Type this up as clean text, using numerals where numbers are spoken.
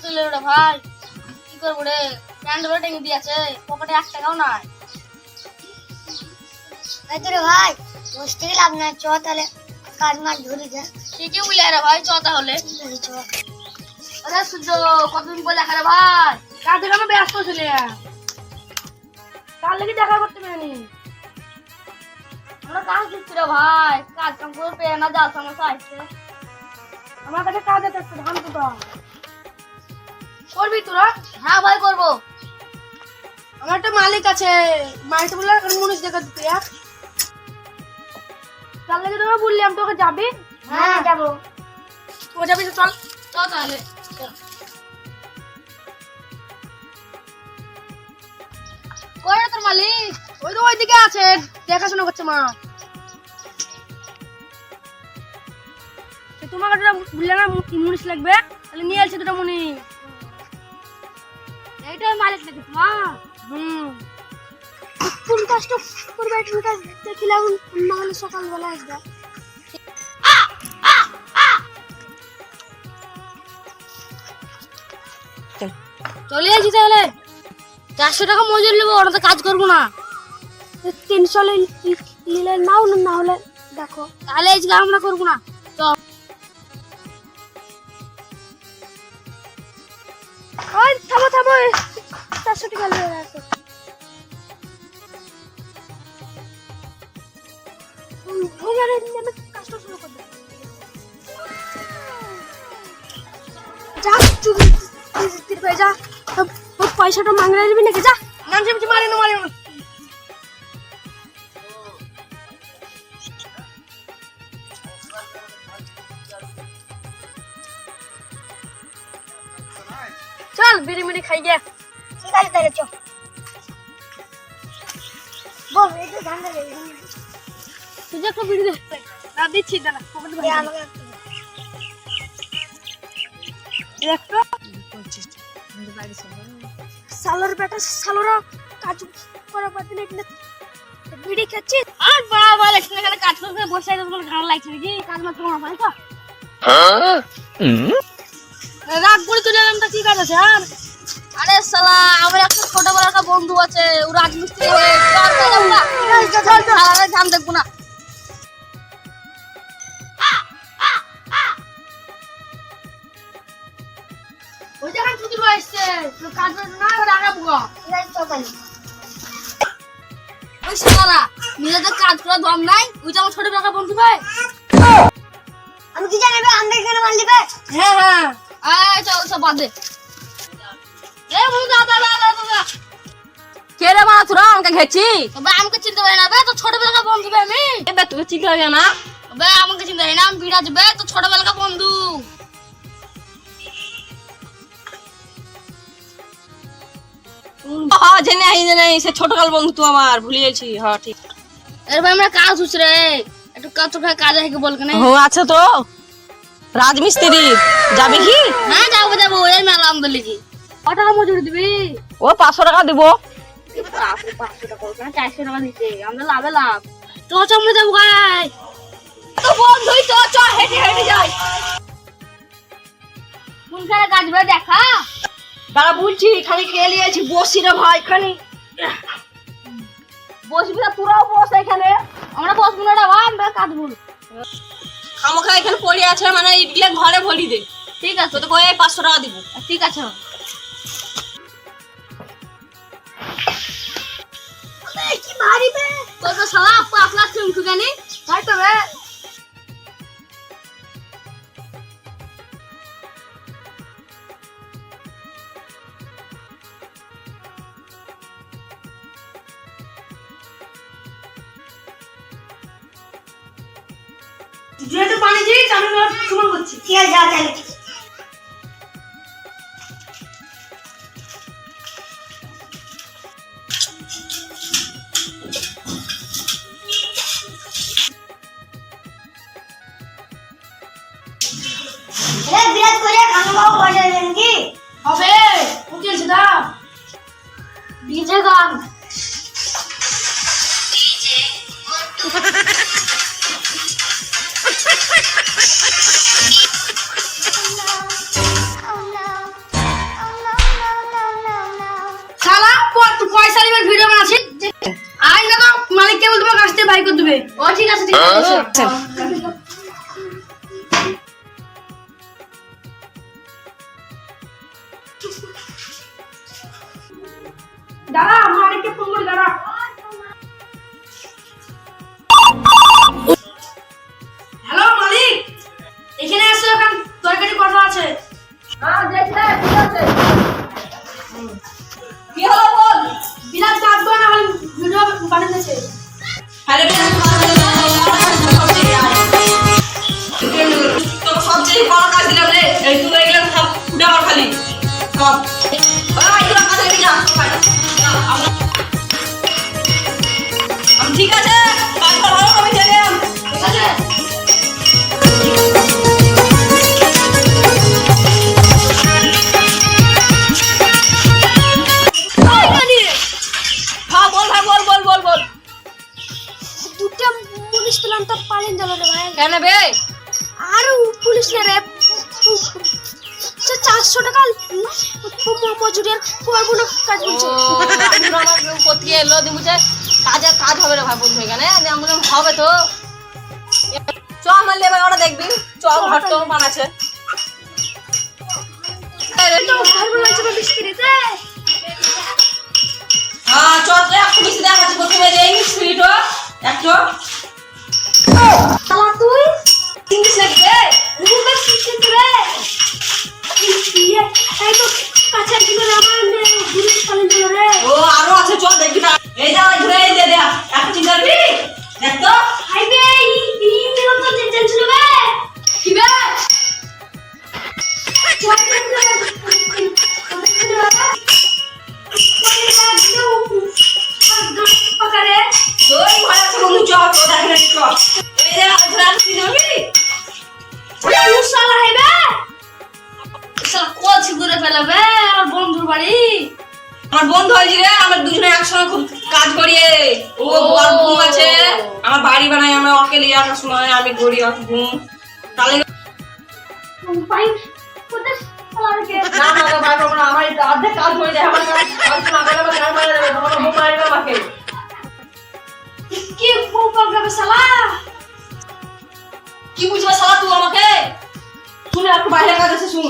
তুলে রে ভাই, কি করবো রে? প্যান্ট টেঙে দিয়েছে, পকেটে 1 টাকাও নাই। তাই তো রে ভাই, বসে থেকে লাভ নাই, চ তাহলে কাজ মাছ ধরি যা। ঠিকই বলে রে ভাই, চ তাহলে। চ। আরে সূর্য, কতদিন পর দেখা রে ভাই। কাজে কেন ব্যস্ত ছিলে? কার লেগে দেখা করতে পারিনি? আমরা কাজ দিচ্ছি রে ভাই, কাজ কাম করবে না, যা সমস্যা আসছে। আমার কাছে কাজ আছে, একটু ধান কুটা করবি তোরা? হ্যাঁ ভাই করবো। আমার একটা মালিক আছে, মালিকটা বললাম মুনিশ দেখা দিতে। তার লেগে তোরা বললাম, তোকে যাবি? হ্যাঁ যাবো। ও যাবি তো চল, চল তাহলে। কই রে তোর মালিক? ওই তো ওইদিকে আছে, দেখাশোনা করছে মা। তোমার কাছে বললে না মুনিশ লাগবে, তাহলে নিয়ে আসছে দুটো মুনিশ। এইটাই মালিক নাকি তোমার? কোন কাজটা করবে একটু কাজ দেখিলাম, না হলে সকালবেলা আসবে। চলে আসি তাহলে। 400 টাকা মজুরি নেবো, ওরা তো কাজ করবো না। 300 নিলে নাও, না হলে দেখো। তাহলে আজকে আমরা করবো না। ওই থামো থামো, 400 টাকা নিয়ে আসো। কাজটা শুরু করবে। যা চুরি পেয়ে যা, ওই পয়সাটা মাংরা নিবি নাকি? যা নাম চেপছি, মারি না। চল বিড়ি মিড়ি খাই গে। ঠিক আছে তাহলে চল। বল এই যে ধান দে, তুই একটা বিড়ি দে। না দিচ্ছি, দাঁড়া পকেটে ভরে আমাকে একটা। সালোর বেটা, সালোরা কাজ করা বাদ দিলে বিড়ি খাচ্ছি। আর বাবা লাগছে এখানে কাজ করতে বসে আছে, তোমার গান লাগছে নাকি? কাজ মাত্র আমার ভাই তো রাগ করে তুলে আনটা কি কাজ আছে? আর আরে শালা, আমার একটা ছোটবেলার একটা বন্ধু আছে, ও রাজমিস্ত্রি হয়ে ধান দেখবো না। ওই জায়গা ছুটি আসছে, কাজ না রাগাবো। ওই শালা নিজেদের কাজ করার দম নাই, ওই যে আমার ছোটবেলার বন্ধু ভাই। আমি কি জানি আমাদের এখানে মাল দিবে? হ্যাঁ আয় চল সব বাদে। এ বন্ধু দাদা কে রে মা, তোরা আমাকে ঘেছি? তবে আমাকে চিনতে পারি না বে, তো ছোটবেলার বন্ধু বে আমি। এবে তুই চিনতে হবে না? বে আমাকে চিনতে পারি না, আমি বিরাজ বে, তো ছোটবেলার বন্ধু। হ্যাঁ জেনে সে ছোটকাল বন্ধু তো আমার, ভুলে গেছি। হ্যাঁ ঠিক। এর ভাই আমরা কাজ হচ্ছে রে, একটু কাজ তো কাজ আছে বল কেন? ও আছে তো রাজমিস্ত্রি, যাবে কি? হ্যাঁ যাবো ওই মেলা আমাদের লিখি। কত টাকা মজুরি দিবি? ও 500 টাকা দিব। 500 টাকা না, 400 টাকা দিতে আমাদের লাভে লাভ। তো আমরা যাবো গাই তো বন্ধুই তো, চ হেঁটে হেঁটে যাই। কোনখানে কাজ ভাই দেখা? দাঁড়া বলছি, খালি খেয়ে আছি, বসি রে ভাই খানি। বসবি না, তোরাও বস এখানে। আমরা বসবো না রে ভাই, আমরা কাটবো। খামোখা এখানে পড়ে আছে, মানে ইটগুলো ঘরে ভরি দে। ঠিক আছে, তো কয়ে 500 টাকা দিব। ঠিক আছে। কি ভারী বে, তোর তো শালা পাতলা চুমকু জানি তাই তো রে। যেহেতু পানি দিস আমি সমান করছি। ঠিক আছে যা তাহলে। বিরাট করে খানা বাবু বাজাবেন কি হবে উঠে সেটা ডিজে গান। Oh no. দাঁড়া আমার আরেকটা ফোন করে দাঁড়া। হ্যালো মালিক, এখানে আসো, এখন তরকারি কথা আছে। হ্যাঁ দেখলে ঠিক আছে। কি হলো বল? বিরাট কাঁদবো না, হলে ভিডিও বানাতেছে। আরে বেশ তো সবচেয়ে বড় কাজ দিলাম রে। এই তুই এগুলো সব ফুটা কর খালি সব। ভাই তোরা কাজে নিয়ে যা ভাই। আমি ঠিক আছে কাজ করবো আমি গেলাম। ঠিক আছে হ্যাঁ বল ভাই বল বল বল বল। দুটা পুলিশ পেলাম তো পালিয়ে গেল রে ভাই। কেন বে? আর পুলিশ না রে, 400 টাকা মজুরিয়ার করবো না কাজ বলছে। আমার কোথায় এলো দিমুছে কাজ হবে রে ভাই বন্ধু এখানে এমন হবে তো। চ আমার লেবার ওরা দেখবি চ ঘর তো বানাচ্ছে। হ্যাঁ চ তো একটু বেশি দেখাচ্ছি প্রথমে এই মিস্ত্রিটা একটু শালা তুই ইংলিশ নাকি রে? রুমে শিখছিস রে? এই তো কাছে কি করে আমার পুলিশ পালিয়ে গেল রে। ও আরো আছে চল দেখবি না। এই যা ঘুরে এই দে দেখ একটু চিন্তা করবি দেখ তো। আইবে এই নিরন্ত টেনশন হবে কি বে ওই ঘরে আছে বন্ধু চ তো দেখি না চ। এই যা ঘুরে একটু চিন্তা করবি। সব কোচ ঘুরে ফেলাবে আমার বন্ধুর বাড়ি। আমার বন্ধু হয়েছে রে আমরা দুজনে একসঙ্গে খুব কাজ করি ও বড় ঘুম আছে আমার বাড়ি বানাই আমরা ওকে নিয়ে আসার সময় আমি করি অত ঘুম তাহলে পাই কোথায় শালাকে না না না ভাই বাবা আমার এটা অর্ধেক কাজ হয়ে যায় আমার কাজ না করে আমার কাজ মারা যাবে তখন ঘুম মারবে আমাকে কি বউ পাগলাবে শালা। কি বুঝবে শালা তুই আমাকে শুনে একটু বাইরে কাজ আছে শুন